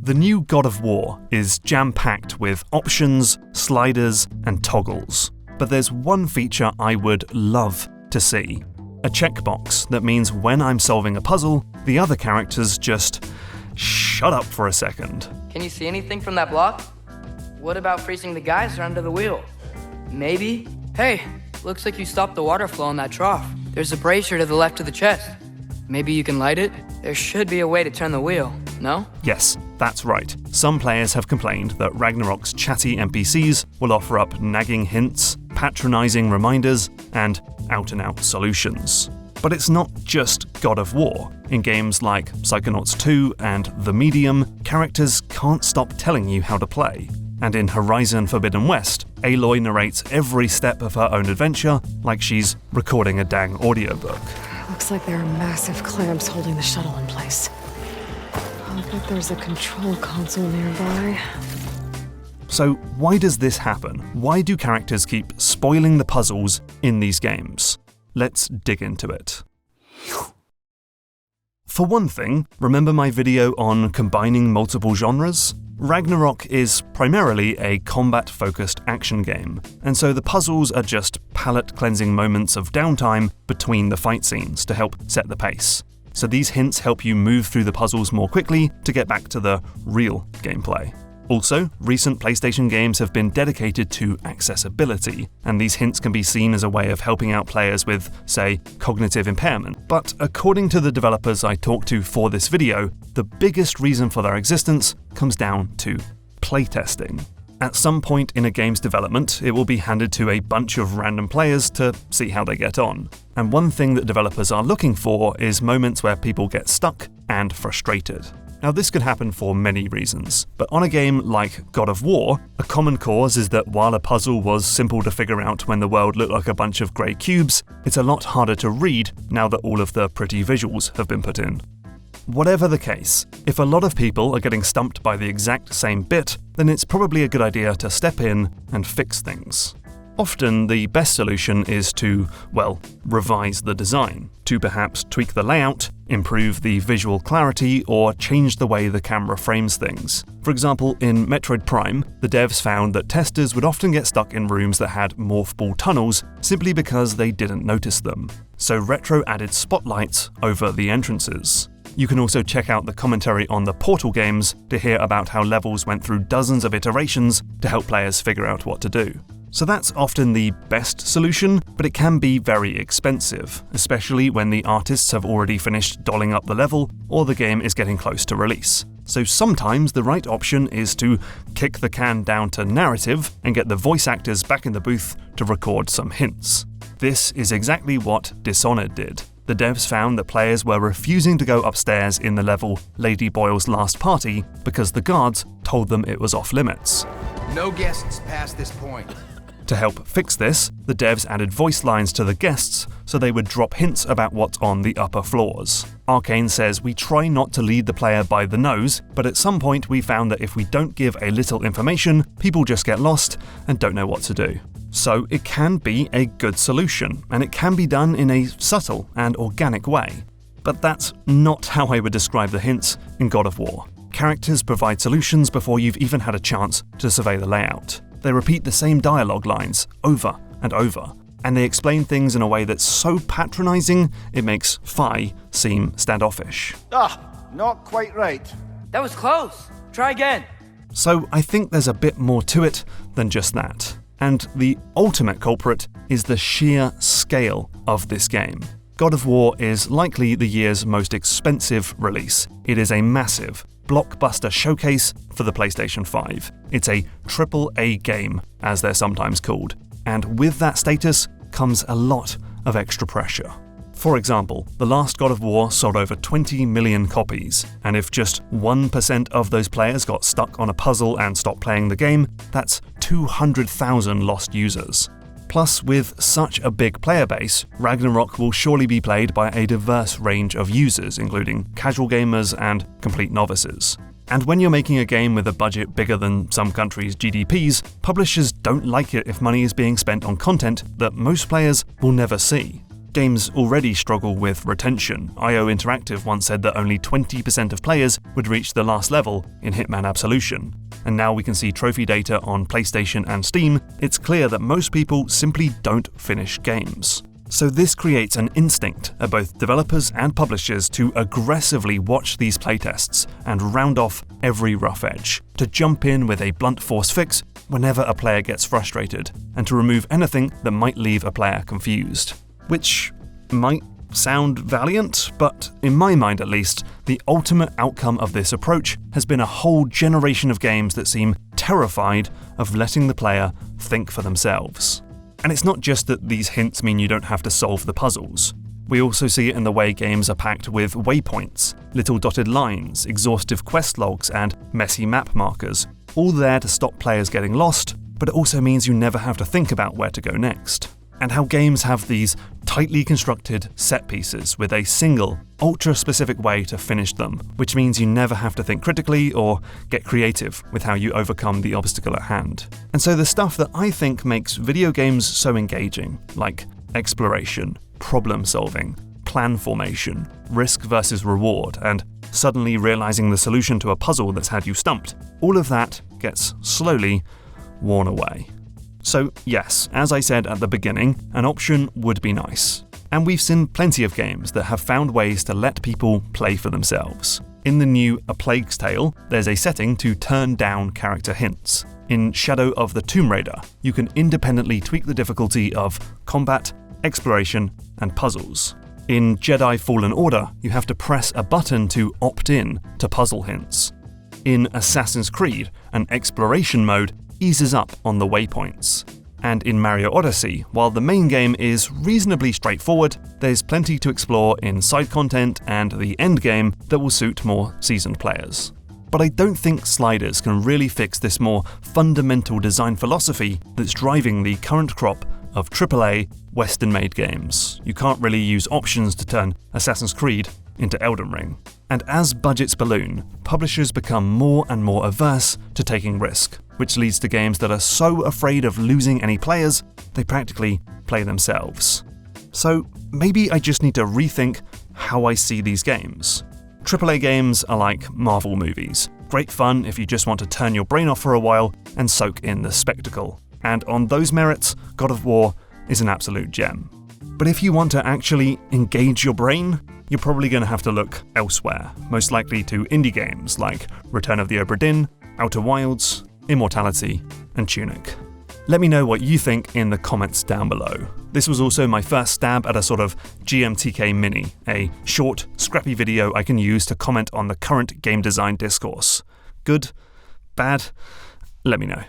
The new God of War is jam-packed with options, sliders, and toggles. But there's one feature I would love to see. A checkbox that means when I'm solving a puzzle, the other characters just shut up for a second. Can you see anything from that block? What about freezing the geyser under the wheel? Maybe? Hey, looks like you stopped the water flow in that trough. There's a brazier to the left of the chest. Maybe you can light it? There should be a way to turn the wheel, no? Yes, that's right. Some players have complained that Ragnarok's chatty NPCs will offer up nagging hints, patronizing reminders, and out-and-out solutions. But it's not just God of War. In games like Psychonauts 2 and The Medium, characters can't stop telling you how to play. And in Horizon Forbidden West, Aloy narrates every step of her own adventure like she's recording a dang audiobook. Looks like there are massive clamps holding the shuttle in place. I bet there's a control console nearby. So why does this happen? Why do characters keep spoiling the puzzles in these games? Let's dig into it. For one thing, remember my video on combining multiple genres? Ragnarok is primarily a combat-focused action game, and so the puzzles are just palate-cleansing moments of downtime between the fight scenes to help set the pace. So these hints help you move through the puzzles more quickly to get back to the real gameplay. Also, recent PlayStation games have been dedicated to accessibility, and these hints can be seen as a way of helping out players with, say, cognitive impairment. But according to the developers I talked to for this video, the biggest reason for their existence comes down to playtesting. At some point in a game's development, it will be handed to a bunch of random players to see how they get on. And one thing that developers are looking for is moments where people get stuck and frustrated. Now this could happen for many reasons, but on a game like God of War, a common cause is that while a puzzle was simple to figure out when the world looked like a bunch of grey cubes, it's a lot harder to read now that all of the pretty visuals have been put in. Whatever the case, if a lot of people are getting stumped by the exact same bit, then it's probably a good idea to step in and fix things. Often the best solution is to, well, revise the design, to perhaps tweak the layout, improve the visual clarity, or change the way the camera frames things. For example, in Metroid Prime, the devs found that testers would often get stuck in rooms that had morph ball tunnels simply because they didn't notice them. So Retro added spotlights over the entrances. You can also check out the commentary on the Portal games to hear about how levels went through dozens of iterations to help players figure out what to do. So that's often the best solution, but it can be very expensive, especially when the artists have already finished dolling up the level or the game is getting close to release. So sometimes the right option is to kick the can down to narrative and get the voice actors back in the booth to record some hints. This is exactly what Dishonored did. The devs found that players were refusing to go upstairs in the level Lady Boyle's Last Party because the guards told them it was off limits. No guests past this point. To help fix this, the devs added voice lines to the guests so they would drop hints about what's on the upper floors. Arkane says we try not to lead the player by the nose, but at some point we found that if we don't give a little information, people just get lost and don't know what to do. So it can be a good solution, and it can be done in a subtle and organic way. But that's not how I would describe the hints in God of War. Characters provide solutions before you've even had a chance to survey the layout. They repeat the same dialogue lines over and over, and they explain things in a way that's so patronizing it makes Fi seem standoffish. Not quite right. That was close. Try again. So I think there's a bit more to it than just that. And the ultimate culprit is the sheer scale of this game. God of War is likely the year's most expensive release. It is a massive, blockbuster showcase for the PlayStation 5. It's a AAA game, as they're sometimes called. And with that status comes a lot of extra pressure. For example, the last God of War sold over 20 million copies, and if just 1% of those players got stuck on a puzzle and stopped playing the game, that's 200,000 lost users. Plus, with such a big player base, Ragnarok will surely be played by a diverse range of users, including casual gamers and complete novices. And when you're making a game with a budget bigger than some countries' GDPs, publishers don't like it if money is being spent on content that most players will never see. Games already struggle with retention. IO Interactive once said that only 20% of players would reach the last level in Hitman Absolution. And now we can see trophy data on PlayStation and Steam. It's clear that most people simply don't finish games. So this creates an instinct at both developers and publishers to aggressively watch these playtests and round off every rough edge, to jump in with a blunt force fix whenever a player gets frustrated, and to remove anything that might leave a player confused. Which might sound valiant, but in my mind at least, the ultimate outcome of this approach has been a whole generation of games that seem terrified of letting the player think for themselves. And it's not just that these hints mean you don't have to solve the puzzles. We also see it in the way games are packed with waypoints, little dotted lines, exhaustive quest logs, and messy map markers, all there to stop players getting lost, but it also means you never have to think about where to go next. And how games have these tightly constructed set pieces with a single, ultra-specific way to finish them, which means you never have to think critically or get creative with how you overcome the obstacle at hand. And so the stuff that I think makes video games so engaging, like exploration, problem solving, plan formation, risk versus reward, and suddenly realizing the solution to a puzzle that's had you stumped, all of that gets slowly worn away. So yes, as I said at the beginning, an option would be nice. And we've seen plenty of games that have found ways to let people play for themselves. In the new A Plague's Tale, there's a setting to turn down character hints. In Shadow of the Tomb Raider, you can independently tweak the difficulty of combat, exploration, and puzzles. In Jedi Fallen Order, you have to press a button to opt in to puzzle hints. In Assassin's Creed, an exploration mode eases up on the waypoints. And in Mario Odyssey, while the main game is reasonably straightforward, there's plenty to explore in side content and the end game that will suit more seasoned players. But I don't think sliders can really fix this more fundamental design philosophy that's driving the current crop of AAA Western-made games. You can't really use options to turn Assassin's Creed into Elden Ring. And as budgets balloon, publishers become more and more averse to taking risk, which leads to games that are so afraid of losing any players, they practically play themselves. So maybe I just need to rethink how I see these games. AAA games are like Marvel movies. Great fun if you just want to turn your brain off for a while and soak in the spectacle. And on those merits, God of War is an absolute gem. But if you want to actually engage your brain, you're probably going to have to look elsewhere, most likely to indie games like Return of the Obra Dinn, Outer Wilds, Immortality, and Tunic. Let me know what you think in the comments down below. This was also my first stab at a sort of GMTK mini, a short, scrappy video I can use to comment on the current game design discourse. Good? Bad? Let me know.